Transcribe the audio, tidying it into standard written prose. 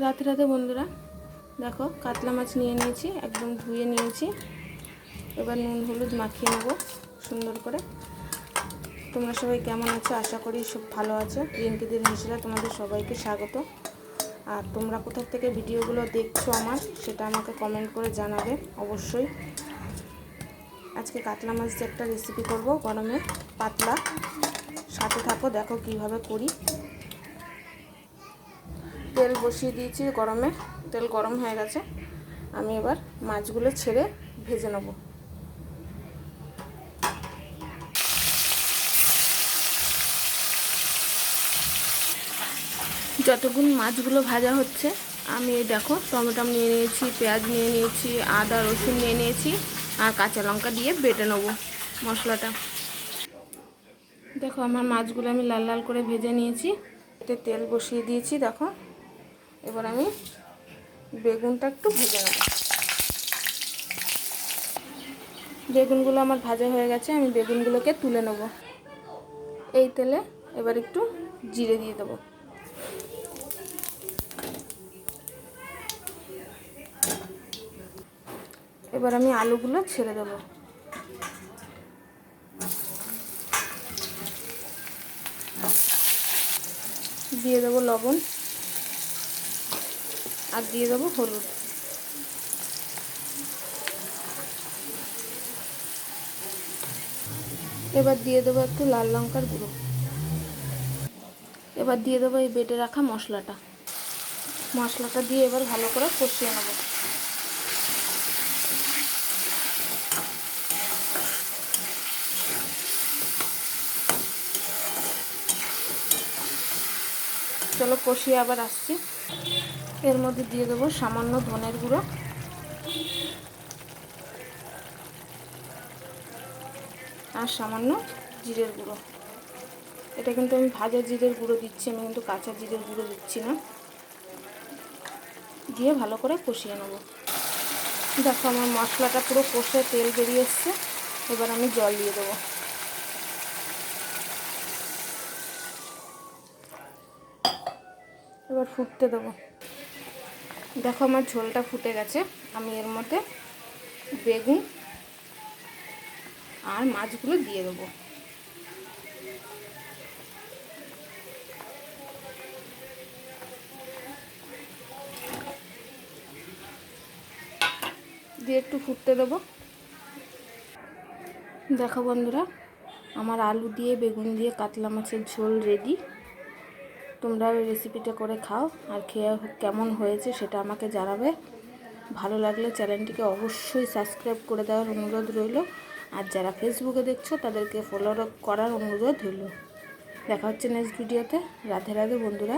রাতে রাতে বন্ধুরা দেখো কাতলা মাছ নিয়ে নিয়েছি, একদম ধুয়ে নিয়েছি। এবার নুন হলুদ মাখিয়ে নেবো সুন্দর করে। তোমরা সবাই কেমন আছো? আশা করি সব ভালো আছো। রিঙ্কিদের মিশরা তোমাদের সবাইকে স্বাগত। আর তোমরা কোথা থেকে ভিডিওগুলো দেখছো আমার, সেটা আমাকে কমেন্ট করে জানাবে অবশ্যই। আজকে কাতলা মাছ দিয়ে একটা রেসিপি করব, গরমে পাতলা। সাথে থাকো, দেখো কিভাবে করি। তেল বসিয়ে দিয়েছি গরমে, তেল গরম হয়ে গেছে। আমি এবার মাছগুলো ছেড়ে ভেজে নেব। যতক্ষণ মাছগুলো ভাজা হচ্ছে, আমি দেখো টমেটো নিয়ে নিয়েছি, পেঁয়াজ নিয়ে নিয়েছি, আদা রসুন নিয়ে নিয়েছি, আর কাঁচা লঙ্কা দিয়ে বেটে নেব মশলাটা। দেখো আমার মাছগুলো আমি লাল লাল করে ভেজে নিয়েছি। এতে তেল বসিয়ে দিয়েছি দেখো। এবার আমি বেগুনটা একটু ভেজে নেব। বেগুনগুলো আমার ভাজা হয়ে গেছে, আমি বেগুনগুলোকে তুলে নেব। এই তেলে এবার একটু জিরে দিয়ে দেবো। এবার আমি আলুগুলো ছেড়ে দেবো। দিয়ে দেবো লবণ আর দিয়ে দেবো হলুদ। এবার দিয়ে দেবো একটু লাল লঙ্কার গুঁড়ো। এবার দিয়ে দেবো এই বেটে রাখা মশলাটা। মশলাটা দিয়ে এবার ভালো করে কষিয়ে নেব। চলো কষিয়ে আবার আসছি। এর মধ্যে দিয়ে দেবো সামান্য ধনের গুঁড়ো আর সামান্য জিরের গুঁড়ো। এটা কিন্তু আমি ভাজা জিরের গুঁড়ো দিচ্ছি, আমি কিন্তু কাঁচা জিরের গুঁড়ো দিচ্ছি না। দিয়ে ভালো করে কষিয়ে নেব। দেখো আমার মশলাটা পুরো কষে তেল বেরিয়ে এসছে। এবার আমি জল দিয়ে দেবো। এবার ফুটতে দেবো। দেখো আমার ঝোলটা ফুটে গেছে। আমি এর মধ্যে বেগুন আর মাছগুলো দিয়ে দেবো। দিয়ে একটু ফুটতে দেবো। দেখো বন্ধুরা, আমার আলু দিয়ে বেগুন দিয়ে কাতলা মাছের ঝোল রেডি। তোমরা ওই রেসিপিটা করে খাও, আর খেয়ে কেমন হয়েছে সেটা আমাকে জানাবে। ভালো লাগলে চ্যানেলটিকে অবশ্যই সাবস্ক্রাইব করে দেওয়ার অনুরোধ রইল। আর যারা ফেসবুকে দেখছো তাদেরকে ফলো করার অনুরোধ রইল। দেখা হচ্ছে নেক্সট ভিডিওতে। রাধে রাধে বন্ধুরা।